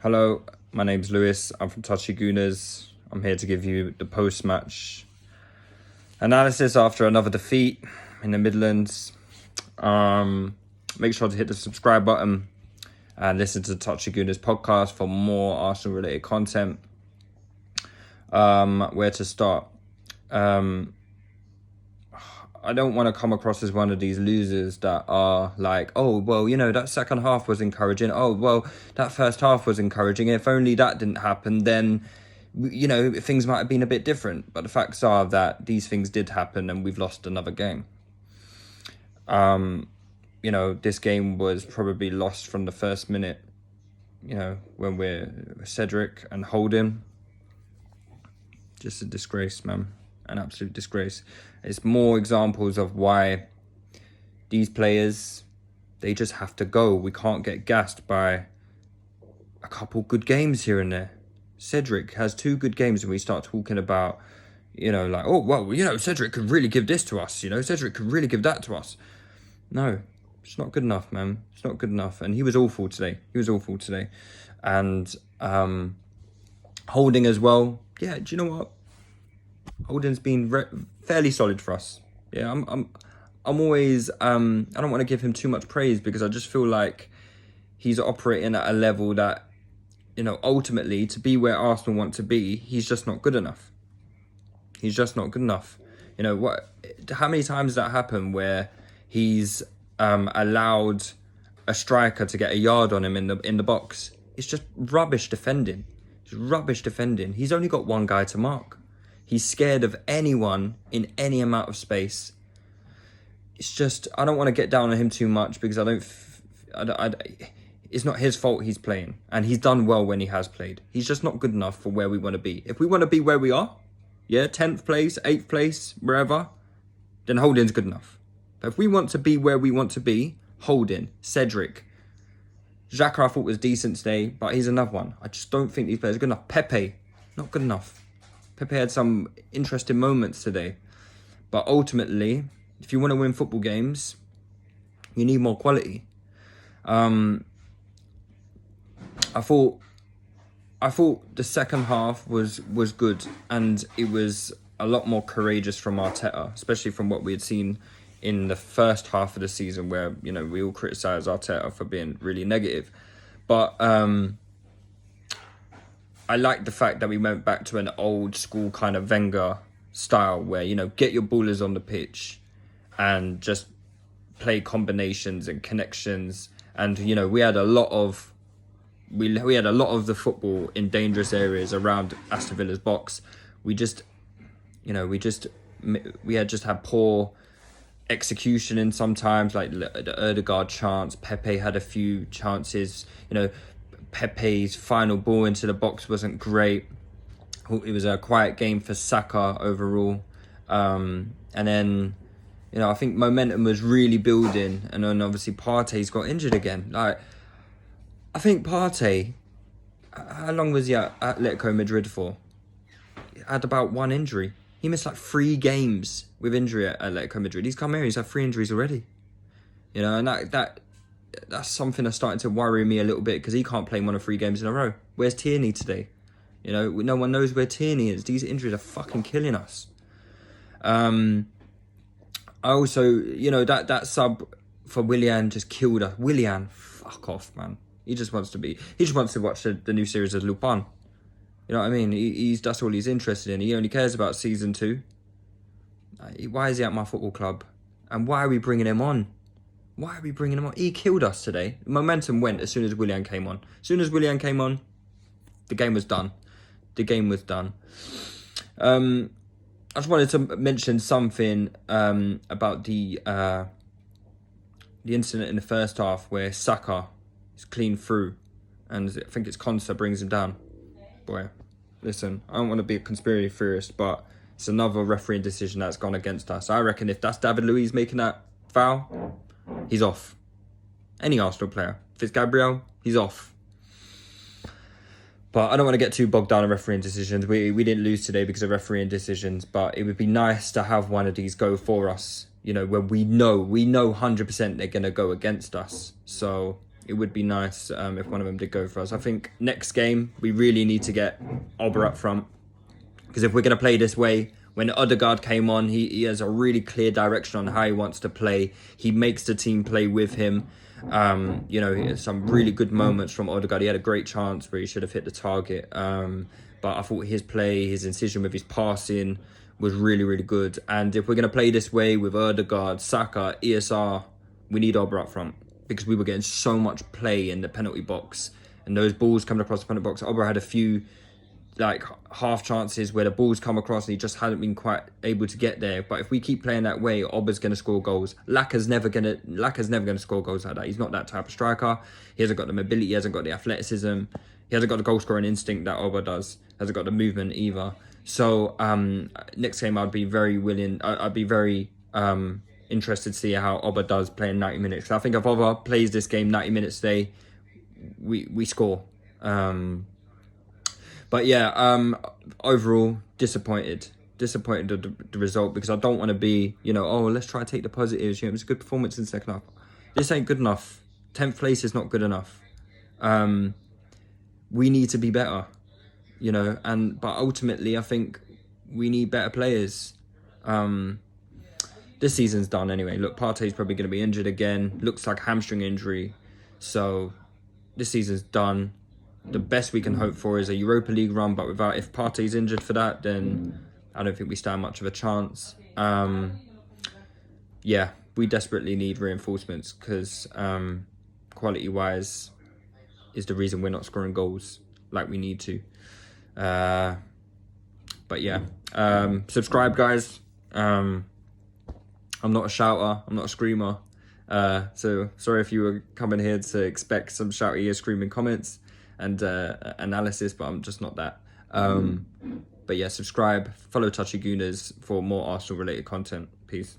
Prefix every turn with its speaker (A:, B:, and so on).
A: Hello, my name's Lewis. I'm from Touchy Gooners. I'm here to give you the post-match analysis after another defeat in the Midlands. Make sure to hit the subscribe button and listen to the Touchy Gooners podcast for more Arsenal-related content. Where to start? I don't want to come across as one of these losers that are like, oh, well, that second half was encouraging. Oh, well, that first half was encouraging. If only that didn't happen, then, things might have been a bit different. But the facts are that these things did happen and we've lost another game. This game was probably lost from the first minute, when we're Cedric and Holding. Just a disgrace, man. An absolute disgrace. It's more examples of why these players, they just have to go. We can't get gassed by a couple good games here and there. Cedric has 2 good games and we start talking about, Cedric could really give this to us. Cedric could really give that to us. No, it's not good enough, man. It's not good enough. And he was awful today. And Holding as well. Yeah, do you know what? Holding's been fairly solid for us. Yeah, I'm always I don't want to give him too much praise because I just feel like he's operating at a level that, ultimately to be where Arsenal want to be, he's just not good enough. He's just not good enough. How many times does that happen where he's allowed a striker to get a yard on him in the box? It's just rubbish defending. He's only got one guy to mark. He's scared of anyone in any amount of space. It's just, I don't want to get down on him too much because it's not his fault he's playing. And he's done well when he has played. He's just not good enough for where we want to be. If we want to be where we are, 10th place, 8th place, wherever, then Holding's good enough. But if we want to be where we want to be, Holding, Cedric, Xhaka I thought was decent today, but he's another one. I just don't think these players are good enough. Pepe, not good enough. Pepe had some interesting moments today. But ultimately, if you want to win football games, you need more quality. I thought the second half was good, and it was a lot more courageous from Arteta, especially from what we had seen in the first half of the season where, we all criticise Arteta for being really negative. But I like the fact that we went back to an old school kind of Wenger style where, get your ballers on the pitch and just play combinations and connections. And, we had a lot of the football in dangerous areas around Aston Villa's box. We had poor execution in sometimes, like the Ødegaard chance. Pepe had a few chances, Pepe's final ball into the box wasn't great. It was a quiet game for Saka overall. And then, I think momentum was really building. And then obviously Partey's got injured again. Like, I think Partey, how long was he at Atletico Madrid for? He had about 1 injury. He missed like 3 games with injury at Atletico Madrid. He's come here, he's had 3 injuries already. And that's something that's starting to worry me a little bit because he can't play 1 or 3 games in a row. Where's Tierney today? No one knows where Tierney is. These injuries are fucking killing us. I also, that sub for Willian just killed us. Willian, fuck off, man. He just wants to watch the new series of Lupin. You know what I mean? That's all he's interested in. He only cares about season 2. Why is he at my football club? And why are we bringing him on? He killed us today. Momentum went as soon as Willian came on. As soon as Willian came on, the game was done. I just wanted to mention something about the incident in the first half where Saka is clean through, and I think it's Consa brings him down. Boy, listen, I don't want to be a conspiracy theorist, but it's another refereeing decision that's gone against us. I reckon if that's David Luiz making that foul, he's off. Any Arsenal player. If it's Gabriel, he's off. But I don't want to get too bogged down in refereeing decisions. We didn't lose today because of refereeing decisions, but it would be nice to have one of these go for us, where we know 100% they're going to go against us. So it would be nice if one of them did go for us. I think next game, we really need to get Oba up front. Because if we're going to play this way, when Odegaard came on, he has a really clear direction on how he wants to play. He makes the team play with him. You know, some really good moments from Odegaard. He had a great chance where he should have hit the target. But I thought his play, his incision with his passing was really, really good. And if we're going to play this way with Odegaard, Saka, ESR, we need Oba up front. Because we were getting so much play in the penalty box. And those balls coming across the penalty box. Oba had a few like half chances where the balls come across and he just hadn't been quite able to get there. But if we keep playing that way, Oba's going to score goals. Laka's never going to score goals like that. He's not that type of striker. He hasn't got the mobility. He hasn't got the athleticism. He hasn't got the goal scoring instinct that Oba does. Hasn't got the movement either. So next game, I'd be very willing. I'd be very interested to see how Oba does play in 90 minutes. I think if Oba plays this game 90 minutes today, we score. But yeah, overall, disappointed with the result, because I don't want to be, you know, oh, let's try to take the positives. You know, it was a good performance in the second half. This ain't good enough. 10th place is not good enough. We need to be better, you know, but ultimately, I think we need better players. This season's done anyway. Look, Partey's probably going to be injured again. Looks like hamstring injury. So this season's done. The best we can hope for is a Europa League run, but if Partey's injured for that, then I don't think we stand much of a chance. Yeah, we desperately need reinforcements, because quality-wise is the reason we're not scoring goals like we need to. But yeah, subscribe, guys. I'm not a shouter, I'm not a screamer. So sorry if you were coming here to expect some shouty or screaming comments and analysis, but I'm just not that. But yeah, subscribe, follow Touchy Gooners for more Arsenal related content. Peace.